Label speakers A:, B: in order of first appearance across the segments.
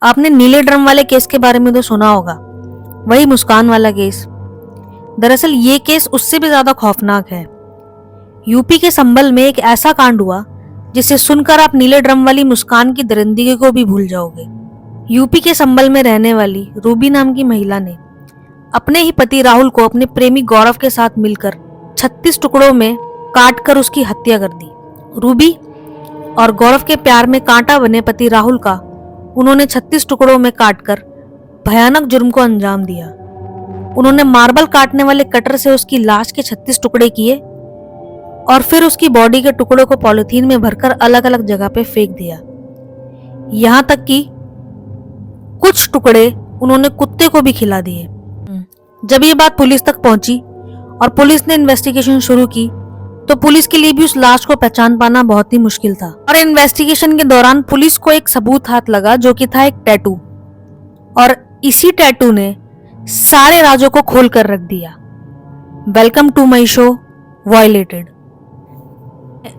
A: आपने नीले ड्रम वाले केस के बारे में तो सुना होगा, वही मुस्कान वाला केस। दरअसल ये केस उससे भी ज्यादा खौफनाक है। यूपी के संभल में एक ऐसा कांड हुआ जिसे सुनकर आप नीले ड्रम वाली मुस्कान की दरिंदगी को भी भूल जाओगे। यूपी के संभल में रहने वाली रूबी नाम की महिला ने अपने ही पति राहुल को अपने प्रेमी गौरव के साथ मिलकर 36 टुकड़ों में काटकर उसकी हत्या कर दी। रूबी और गौरव के प्यार में कांटा बने पति राहुल का उन्होंने 36 टुकड़ों में काटकर भयानक जुर्म को अंजाम दिया। उन्होंने मार्बल काटने वाले कटर से उसकी लाश के 36 टुकड़े किए और फिर उसकी बॉडी के टुकड़ों को पॉलिथीन में भरकर अलग अलग जगह पे फेंक दिया। यहां तक कि कुछ टुकड़े उन्होंने कुत्ते को भी खिला दिए। जब ये बात पुलिस तक पहुंची और पुलिस ने इन्वेस्टिगेशन शुरू की तो पुलिस के लिए भी उस लाश को पहचान पाना बहुत ही मुश्किल था। और इन्वेस्टिगेशन के दौरान पुलिस को एक सबूत हाथ लगा जो कि था एक टैटू, और इसी टैटू ने सारे राजों को खोल कर रख दिया। Welcome to my show violated.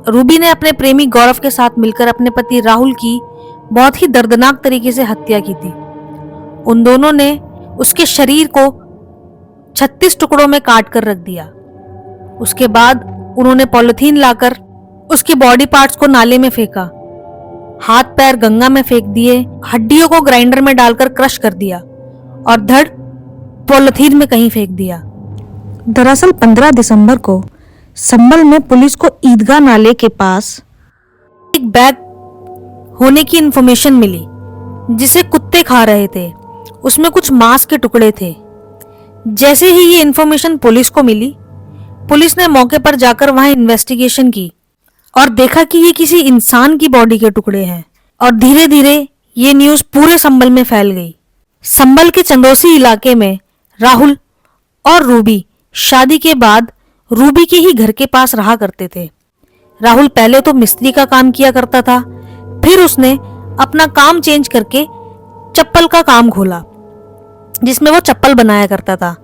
A: Ruby ने अपने प्रेमी गौरव के साथ मिलकर अपने पति राहुल की बहुत ही दर्दनाक तरीके से हत्या की थी। उन दोनों ने उसके शरीर को 36 टुकड़ों में काट कर रख दिया। उसके बाद उन्होंने पॉलिथीन लाकर उसके बॉडी पार्ट्स को नाले में फेंका, हाथ पैर गंगा में फेंक दिए, हड्डियों को ग्राइंडर में डालकर क्रश कर दिया और धड़ पॉलिथीन में कहीं फेंक दिया। दरअसल 15 दिसंबर को संभल में पुलिस को ईदगाह नाले के पास एक बैग होने की इंफॉर्मेशन मिली जिसे कुत्ते खा रहे थे। उसमें कुछ मांस के टुकड़े थे। जैसे ही ये इंफॉर्मेशन पुलिस को मिली, पुलिस ने मौके पर जाकर वहां इन्वेस्टिगेशन की और देखा कि ये किसी इंसान की बॉडी के टुकड़े हैं। और धीरे धीरे ये न्यूज पूरे संभल में फैल गई। संभल के चंदोसी इलाके में राहुल और रूबी शादी के बाद रूबी के ही घर के पास रहा करते थे। राहुल पहले तो मिस्त्री का काम किया करता था, फिर उसने अपना काम चेंज करके चप्पल का काम खोला जिसमें वो चप्पल बनाया करता था,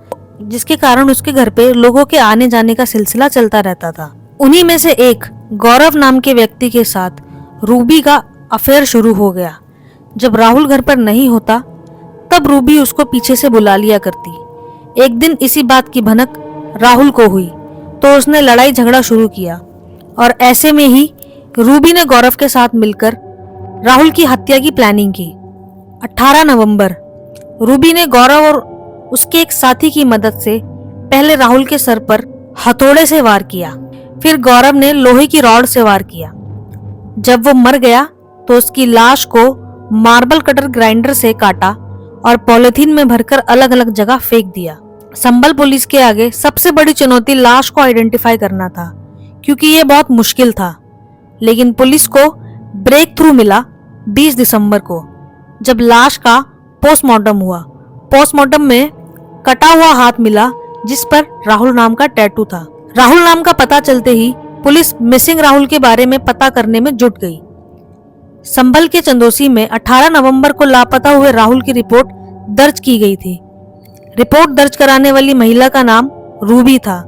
A: जिसके कारण उसके घर पे लोगों के आने जाने का सिलसिला चलता रहता था। उन्हीं में से एक गौरव नाम के व्यक्ति के साथ रूबी का अफेयर शुरू हो गया। जब राहुल घर पर नहीं होता तब रूबी उसको पीछे से बुला लिया करती। एक दिन इसी बात की भनक राहुल को हुई तो उसने लड़ाई झगड़ा शुरू किया और ऐसे में ही रूबी ने गौरव के साथ मिलकर राहुल की हत्या की प्लानिंग की। 18 नवंबर रूबी ने गौरव और उसके एक साथी की मदद से पहले राहुल के सर पर हथौड़े से वार किया, फिर गौरव ने लोहे की रॉड से वार किया। जब वो मर गया तो उसकी लाश को मार्बल कटर ग्राइंडर से काटा और पॉलिथीन में भरकर अलग अलग जगह फेंक दिया। संभल पुलिस के आगे सबसे बड़ी चुनौती लाश को आइडेंटिफाई करना था, क्योंकि ये बहुत मुश्किल था। लेकिन पुलिस को ब्रेक थ्रू मिला 20 दिसंबर को, जब लाश का पोस्टमार्टम हुआ। पोस्टमार्टम में कटा हुआ हाथ मिला जिस पर राहुल नाम का टैटू था। राहुल नाम का पता चलते ही पुलिस मिसिंग राहुल के बारे में पता करने में जुट गई। संभल के चंदोसी में 18 नवंबर को लापता हुए राहुल की रिपोर्ट दर्ज की गई थी। रिपोर्ट दर्ज कराने वाली महिला का नाम रूबी था।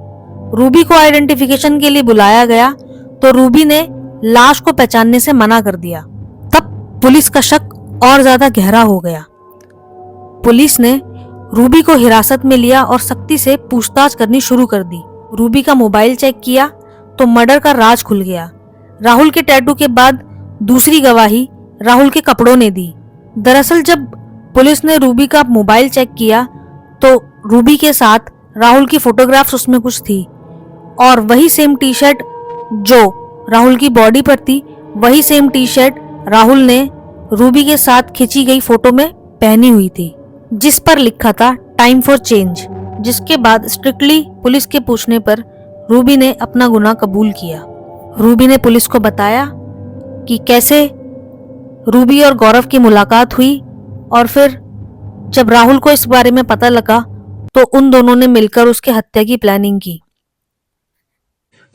A: रूबी को आइडेंटिफिकेशन के लिए बुलाया गया तो रूबी ने लाश को पहचानने से मना कर दिया। तब पुलिस का शक और ज्यादा गहरा हो गया। पुलिस ने रूबी को हिरासत में लिया और सख्ती से पूछताछ करनी शुरू कर दी। रूबी का मोबाइल चेक किया तो मर्डर का राज खुल गया। राहुल के टैटू के बाद दूसरी गवाही राहुल के कपड़ों ने दी। दरअसल जब पुलिस ने रूबी का मोबाइल चेक किया तो रूबी के साथ राहुल की फोटोग्राफ्स उसमें कुछ थी और वही सेम टी शर्ट जो राहुल की बॉडी पर थी, वही सेम टी शर्ट राहुल ने रूबी के साथ खींची गई फोटो में पहनी हुई थी, जिस पर लिखा था टाइम फॉर चेंज। जिसके बाद स्ट्रिक्टली पुलिस के पूछने पर रूबी ने अपना गुनाह कबूल किया। रूबी ने पुलिस को बताया कि कैसे रूबी और गौरव की मुलाकात हुई और फिर जब राहुल को इस बारे में पता लगा तो उन दोनों ने मिलकर उसके हत्या की प्लानिंग की।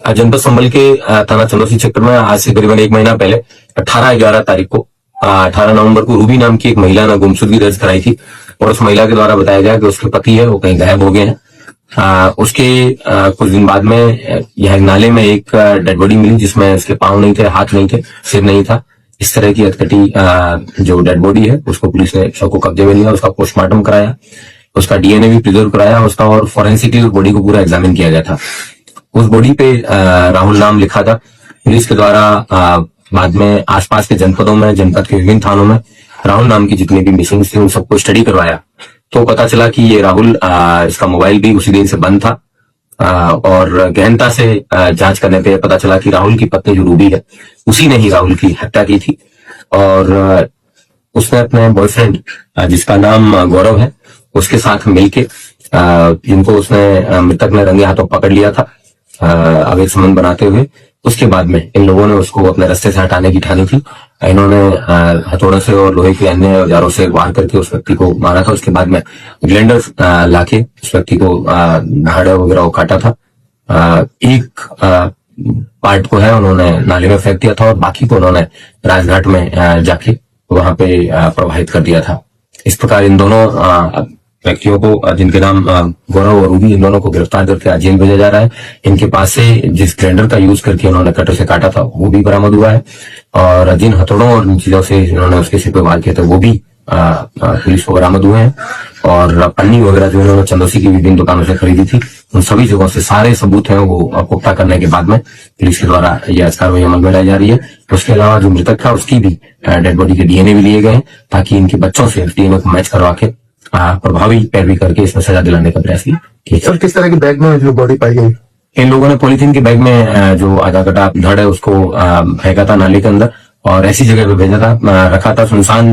B: जनपद संभल के थाना चंदोसी क्षेत्र में आज से करीबन 1 महीना पहले 18/11 तारीख को 18 नवंबर को रूबी नाम की एक महिला ने गुमशुदगी दर्ज कराई थी और उस महिला के द्वारा बताया गया कि उसके पति है वो कहीं गायब हो गए हैं। उसके कुछ दिन बाद में यह नाले में एक डेड बॉडी मिली जिसमें उसके पांव नहीं थे, हाथ नहीं थे, सिर नहीं था। इस तरह की हथकटी जो डेड बॉडी है उसको पुलिस ने शव को कब्जे में लिया, उसका पोस्टमार्टम कराया, उसका डीएनए भी प्रिजर्व कराया, उसका और फॉरेंसिकली उस बॉडी को पूरा एग्जामिन किया गया था। उस बॉडी पे राहुल नाम लिखा था। पुलिस के द्वारा बाद में आसपास के जनपदों में, जनपद के विभिन्न थानों में राहुल नाम की जितनी भी मिसिंग थी उन सबको स्टडी करवाया, तो पता चला कि ये राहुल, इसका मोबाइल भी उसी दिन से बंद था। और गहनता से जांच करने पे पता चला कि राहुल की पत्नी जो रूबी है उसी ने ही राहुल की हत्या की थी। और उसने अपने बॉयफ्रेंड जिसका नाम गौरव है उसके साथ मिलके, जिनको उसने मृतक ने रंगे हाथों पकड़ लिया था अवैध संबंध बनाते हुए, उसके बाद में इन लोगों ने उसको अपने रास्ते से हटाने की ठानी थी। इन्होंने हथौड़े से और लोहे के अन्य औजारों से वार करके उस व्यक्ति को मारा था। उसके बाद में ग्लेंडर लाके उस व्यक्ति को हाड़े वगैरह को काटा था। एक पार्ट को है उन्होंने नाले में फेंक दिया था और बाकी को उन्होंने राजघाट में जाके वहां पे प्रवाहित कर दिया था। इस प्रकार इन दोनों व्यक्तियों को, जिनके नाम गौरव और रूबी, इन दोनों को गिरफ्तार करके आज जेल भेजा जा रहा है। इनके पास से जिस ग्राइंडर का यूज करके उन्होंने कटर से काटा था वो भी बरामद हुआ है, और जिन हथौड़ों और इन चीजों से इन्होंने उसके सिर पे वार किया था वो भी पुलिस को बरामद हुए हैं। और पन्नी वगैरह जो इन्होंने चंदौसी की विभिन्न दुकानों से खरीदी थी, उन सभी जगहों से सारे सबूत हैं वो पुख्ता करने के बाद में पुलिस के द्वारा यह कार्रवाई अमल में लाई जा रही है। उसके अलावा जो मृतक था उसकी भी डेड बॉडी के डीएनए भी लिए गए हैं, ताकि इनके बच्चों से डीएनए को मैच करवा के प्रभावी पैरवी करके इसमें सजा दिलाने का प्रयास किया।
C: सर, किस तरह की बैग में जो बॉडी पाई गई?
B: इन लोगों ने पॉलीथीन के बैग में जो आधा कटा धड़ है उसको फेंका था नाले के अंदर, और ऐसी जगह पे भेजा था, रखा था सुनसान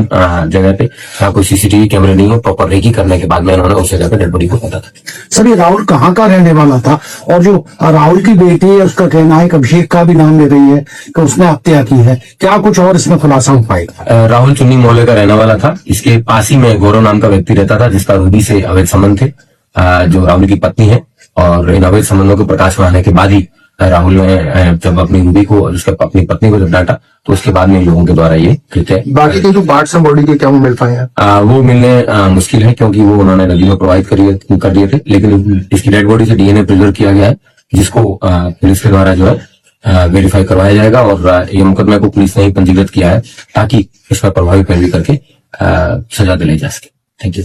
B: जगह पे, कोई सीसीटीवी कैमरे नहीं हो। प्रॉपर रेकी करने के बाद में उन्होंने उस जगह पे डेड बॉडी को फेंका था।
C: सर, ये राहुल कहाँ का रहने वाला था? और जो राहुल की बेटी है उसका कहना है कि अभिषेक का भी नाम ले रही है कि उसने हत्या की है, क्या कुछ और इसमें खुलासा हो पाएगा?
B: राहुल चुन्नी मोहल्ले का रहने वाला था। इसके पास ही में गौरव नाम का व्यक्ति रहता था जिसका रूबी से अवैध संबंध थे, जो राहुल की पत्नी है। और इन अवैध संबंधों के प्रकाश में आने के बाद ही राहुल ने जब अपनी रूबी को और उसके अपनी पत्नी को जब डांटा, तो उसके बाद में लोगों के द्वारा ये कृत्य।
C: बाकी के जो पार्ट्स हैं बॉडी के, क्या वो मिल पाए हैं?
B: वो मिलने मुश्किल है, क्योंकि वो उन्होंने नदी में प्रवाहित कर दिए थे। लेकिन इसकी डेड बॉडी से डीएनए प्रिजर्व किया गया है, जिसको पुलिस के द्वारा जो है वेरीफाई करवाया जाएगा। और ये मुकदमे को पुलिस ने ही पंजीकृत किया है ताकि इसमें प्रभावी पैरवी करके सजा दिलाई जा सके। Thank you.